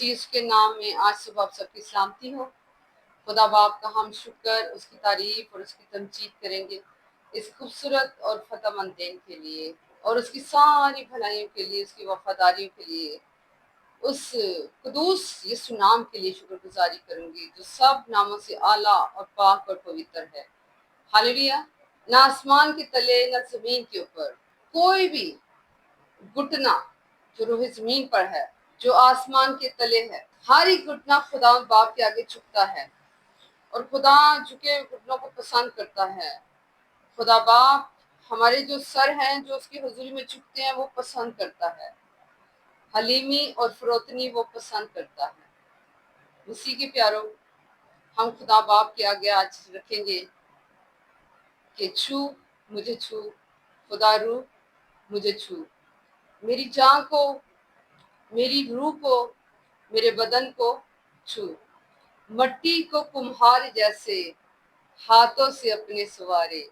اس کے نام میں آج صبح آپ سب کی سلامتی ہو۔ خدا باپ کا ہم شکر، اس کی تعریف اور اس کی تمجید کریں گے اس خوبصورت اور فتح مند دن کے لیے، اور اس کی ساری بھلائیوں کے لیے، اس کی وفاداریوں کے لیے، اس قدوس یسوع نام کے لیے شکر گزاری کروں گی جو سب ناموں سے اعلیٰ اور پاک اور پوتر ہے۔ ہاللویہ۔ نہ آسمان کے تلے نہ زمین کے اوپر کوئی بھی گھٹنا جو روح زمین پر ہے، جو آسمان کے تلے ہے، ہر ایک گھٹنا خدا باپ کے آگے جھکتا ہے، اور خدا جھکے گھٹنوں کو پسند کرتا ہے۔ خدا باپ ہمارے جو سر ہیں جو اس کی حضوری میں جھکتے ہیں وہ پسند کرتا ہے، حلیمی اور فروتنی وہ پسند کرتا ہے۔ مسیح کے پیارو، ہم خدا باپ کے آگے آج رکھیں گے کہ چھو مجھے چھو، خدا روح مجھے چھو، میری جان کو، میری روح کو، میرے بدن کو چھو، مٹی کو کمہار جیسے ہاتھوں سے اپنے سوارے۔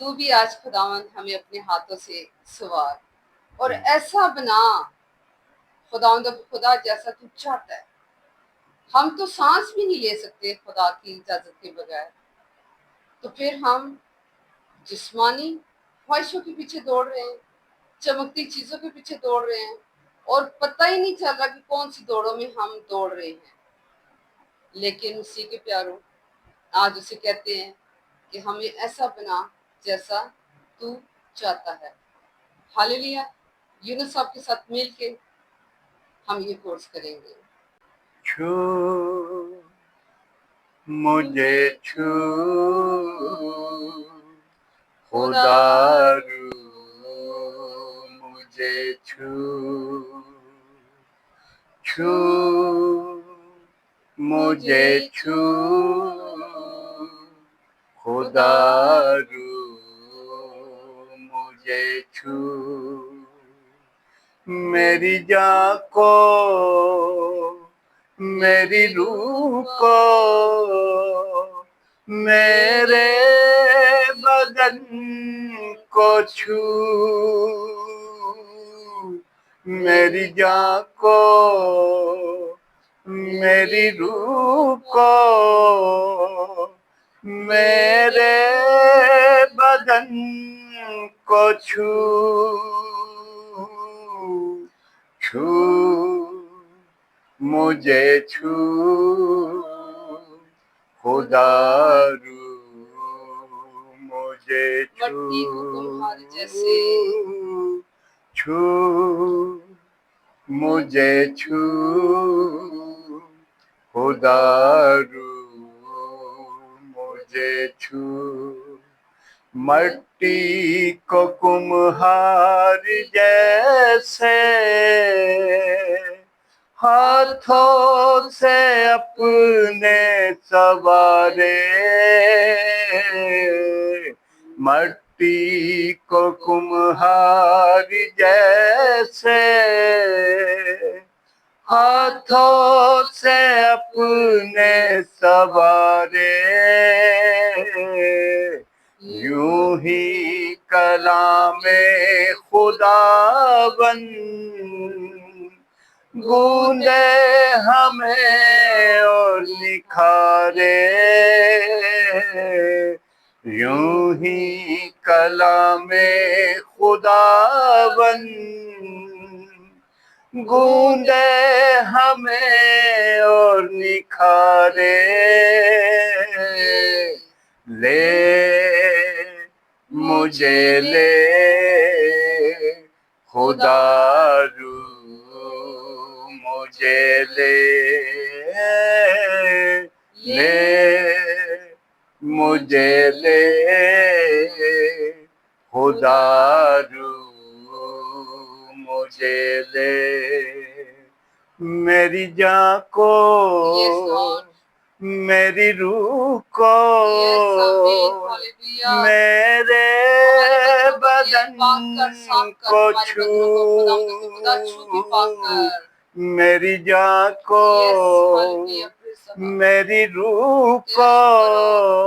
تو بھی آج خداوند ہمیں اپنے ہاتھوں سے سوار اور ایسا بنا خداوند خدا جیسا تو چاہتا ہے۔ ہم تو سانس بھی نہیں لے سکتے خدا کی اجازت کے بغیر، تو پھر ہم جسمانی خواہشوں کے پیچھے دوڑ رہے ہیں، چمکتی چیزوں کے پیچھے دوڑ رہے ہیں، اور پتہ ہی نہیں چل رہا کہ کون سی دوڑوں میں ہم دوڑ رہے ہیں۔ لیکن اسی کے پیاروں، آج اسے کہتے ہیں کہ ہمیں ایسا بنا جیسا تو چاہتا ہے۔ ہاللویہ۔ یونس صاحب کے ساتھ مل کے ہم یہ کورس کریں گے۔ چھو مجھے چھو خدا رو مجھے چھو، چھو مجھے چھو خدا رو مجھے چھو، میری جان کو، میری روح کو، میرے بدن کو چھو، میری جان کو، میری روح کو، میرے بدن کو چھو، چھو مجھے چھو خدا رو مجھے چھو، مٹی کو کمہار جیسے چھو مجھے چھو خدا رو مجھے چھو، مٹی کو کمہار جیسے ہاتھوں سے اپنے سوارے، مٹی کو کمہار جیسے ہاتھوں سے اپنے سوارے، یوں ہی کلام خداوند گوندے ہمیں اور نکھارے، یوں ہی کلام خداوند گوندے ہمیں اور نکھارے، لے مجھے لے خدا رو مجھے لے، لے مجھے لے خدا رو مجھے لے، میری جان کو، Yes, Lord. میری روح کو، Yes, Amen. Hallelujah. میرے بدن کو چھو، خدا چھو کے پاک کر۔ میری جان کو، Yes, hallelujah. Praise the Lord. میری روح کو،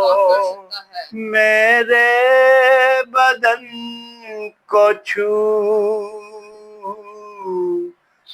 کون کر سکتا ہے؟ میرے بدن کو چھو،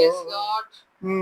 Yes, Lord.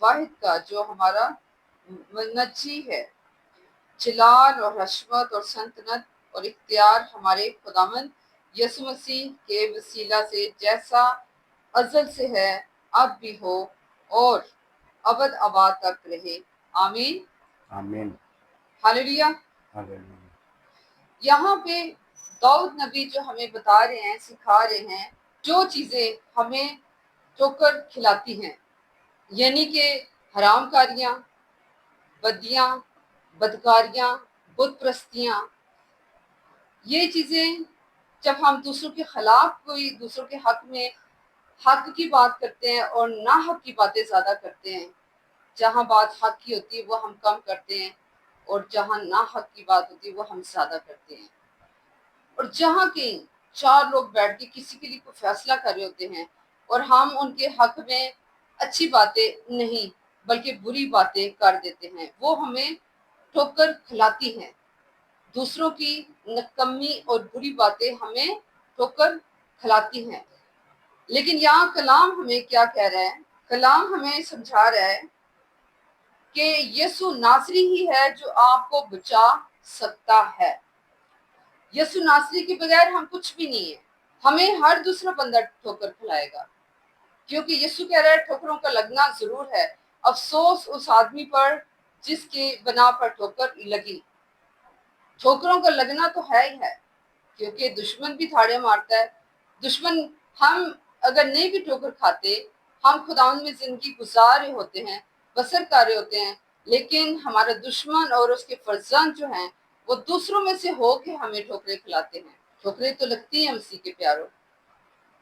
واحد کا جو ہمارا منجی ہے، جلال اور حشمت اور سلطنت اور اختیار ہمارے خداوند یسوع مسیح کے وسیلہ سے جیسا ازل سے ہے، اب بھی ہو اور ابد آباد تک رہے، آمین۔ آمین۔ ہاللویہ۔ ہاللویہ۔ یہاں پہ داؤد نبی جو ہمیں بتا رہے ہیں، سکھا رہے ہیں جو چیزیں ہمیں ٹھوکر کھلاتی ہیں، یعنی کہ حرام کاریاں، بدیاں، بدکاریاں، بت پرستیاں، یہ چیزیں جب ہم دوسروں کے خلاف کوئی دوسروں کے حق میں حق کی بات کرتے ہیں اور نہ حق کی باتیں زیادہ کرتے ہیں، جہاں بات حق کی ہوتی ہے وہ ہم کم کرتے ہیں اور جہاں نہ حق کی بات ہوتی ہے وہ ہم زیادہ کرتے ہیں، اور جہاں کہیں چار لوگ بیٹھ کے کسی کے لیے کوئی فیصلہ کر رہے ہوتے ہیں اور ہم ان کے حق میں اچھی باتیں نہیں بلکہ بری باتیں کر دیتے ہیں، وہ ہمیں ٹھوکر کھلاتی ہیں، دوسروں کی نکمی اور بری باتیں ہمیں ٹھوکر کھلاتی ہیں۔ لیکن یہاں کلام ہمیں کیا کہہ رہا ہے؟ کلام ہمیں سمجھا رہا ہے کہ یسوع ناصری ہی ہے جو آپ کو بچا سکتا ہے۔ یسوع ناصری کے بغیر ہم کچھ بھی نہیں ہے۔ ہمیں ہر دوسرا بندہ ٹھوکر کھلائے گا، کیونکہ یسوع کہہ رہا ہے ٹھوکروں کا لگنا ضرور ہے، افسوس اس آدمی پر جس کی بنا پر ٹھوکر لگی۔ ٹھوکروں کا لگنا تو ہے ہی ہے، کیونکہ دشمن بھی تھاڑے مارتا ہے۔ دشمن، ہم اگر نہیں بھی ٹھوکر کھاتے، ہم خداوند میں زندگی گزار رہے ہوتے ہیں، بسر کر رہے ہوتے ہیں، لیکن ہمارا دشمن اور اس کے فرزند جو ہیں وہ دوسروں میں سے ہو کے ہمیں ٹھوکریں کھلاتے ہیں۔ ٹھوکریں تو لگتی ہیں مسیح کے پیاروں،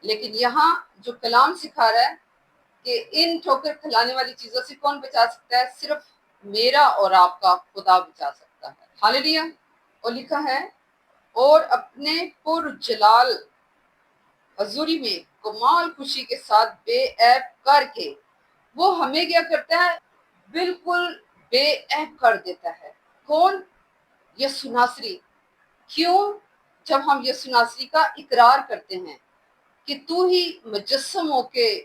لیکن یہاں جو کلام سکھا رہا ہے کہ ان ٹھوکر کھلانے والی چیزوں سے کون بچا سکتا ہے؟ صرف میرا اور آپ کا خدا بچا سکتا ہے۔ ہاللویہ۔ اور لکھا ہے اور اپنے پر جلال حضوری میں کمال خوشی کے ساتھ بے عیب کر کے وہ ہمیں کیا کرتا ہے؟ بالکل بے عیب کر دیتا ہے۔ کون؟ یسوع ناصری۔ کیوں؟ جب ہم یسوع ناصری کا اقرار کرتے ہیں کہ تو ہی مجسم ہو کے،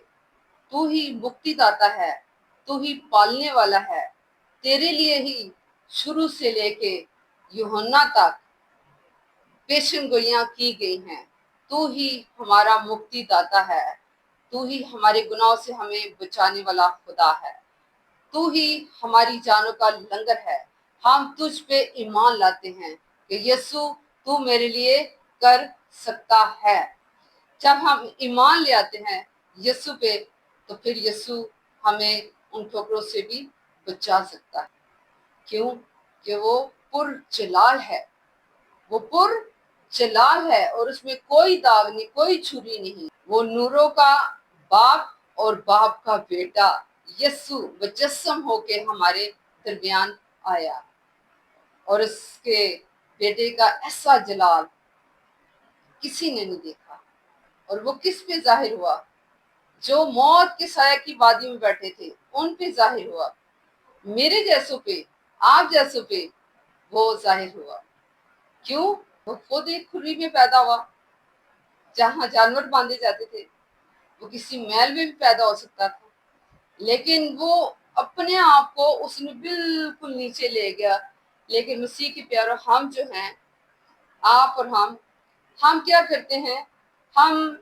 تو ہی مکتی داتا ہے، تو ہی پالنے والا ہے، تیرے لیے ہی شروع سے لے کے یوحنا تک پیشن گوئیاں کی گئی ہیں، تو ہی ہمارا مکتی داتا ہے، تو ہی ہمارے گناہوں سے ہمیں بچانے والا خدا ہے، تو ہی ہماری جانوں کا لنگر ہے۔ ہم تجھ پہ ایمان لاتے ہیں کہ یسوع تو میرے لیے کر سکتا ہے۔ جب ہم ایمان لے آتے ہیں یسوع پہ تو پھر یسوع ہمیں ان ٹھوکروں سے بھی بچا سکتا ہے۔ کیوں؟ کہ وہ پر جلال ہے، وہ پر جلال ہے اور اس میں کوئی داغ نہیں، کوئی چھری نہیں۔ وہ نوروں کا باپ اور باپ کا بیٹا یسوع مجسم ہو کے ہمارے درمیان آیا، اور اس کے بیٹے کا ایسا جلال کسی نے نہیں دیکھا۔ اور وہ کس پہ ظاہر ہوا؟ جو موت کے سائے کی وادی میں بیٹھے تھے ان پہ ظاہر ہوا، میرے جیسوں پہ، آپ جیسوں پہ وہ ظاہر ہوا۔ کیوں؟ وہ خود ایک کھری میں پیدا ہوا جہاں جانور باندھے جاتے تھے، وہ کسی محل میں بھی پیدا ہو سکتا تھا، لیکن وہ اپنے آپ کو اس نے بالکل نیچے لے گیا۔ لیکن مسیح کے پیاروں، ہم جو ہیں، آپ اور ہم کیا کرتے ہیں؟ ہم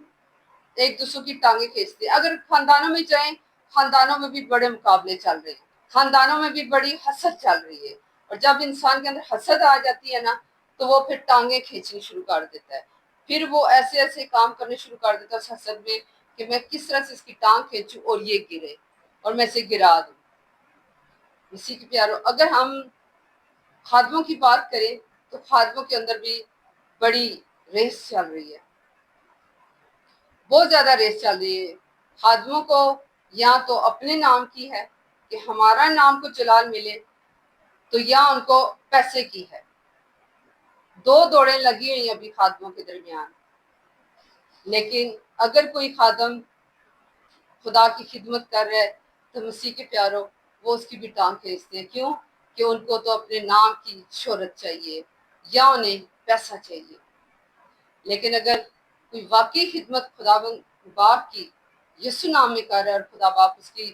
ایک دوسروں کی ٹانگیں کھینچتے ہیں۔ اگر خاندانوں میں جائیں، خاندانوں میں بھی بڑے مقابلے چل رہے ہیں، خاندانوں میں بھی بڑی حسد چل رہی ہے، اور جب انسان کے اندر حسد آ جاتی ہے نا تو وہ پھر ٹانگیں کھینچنی شروع کر دیتا ہے، پھر وہ ایسے ایسے کام کرنے شروع کر دیتا ہے اس حسد میں کہ میں کس طرح سے اس کی ٹانگ کھینچوں اور یہ گرے اور میں اسے گرا دوں۔ اسی کے پیاروں، اگر ہم خادموں کی بات کریں تو خادموں کے اندر بھی بڑی ریس چل رہی ہے، بہت زیادہ ریس چل رہی ہے۔ خادموں کو یا تو اپنے نام کی ہے کہ ہمارا نام کو جلال ملے، تو یا ان کو پیسے کی ہے۔ دو دوڑیں لگی ہوئی ہیں ابھی خادموں کے درمیان۔ لیکن اگر کوئی خادم خدا کی خدمت کر رہا ہے تو مسیح کے پیاروں، وہ اس کی بھی ٹانگ کھینچتے ہیں۔ کیوں؟ کہ ان کو تو اپنے نام کی شہرت چاہیے یا انہیں پیسہ چاہیے۔ لیکن اگر کوئی واقعی خدمت خدا باپ کی یسوع نام میں کر رہا ہے اور خدا باپ اس کی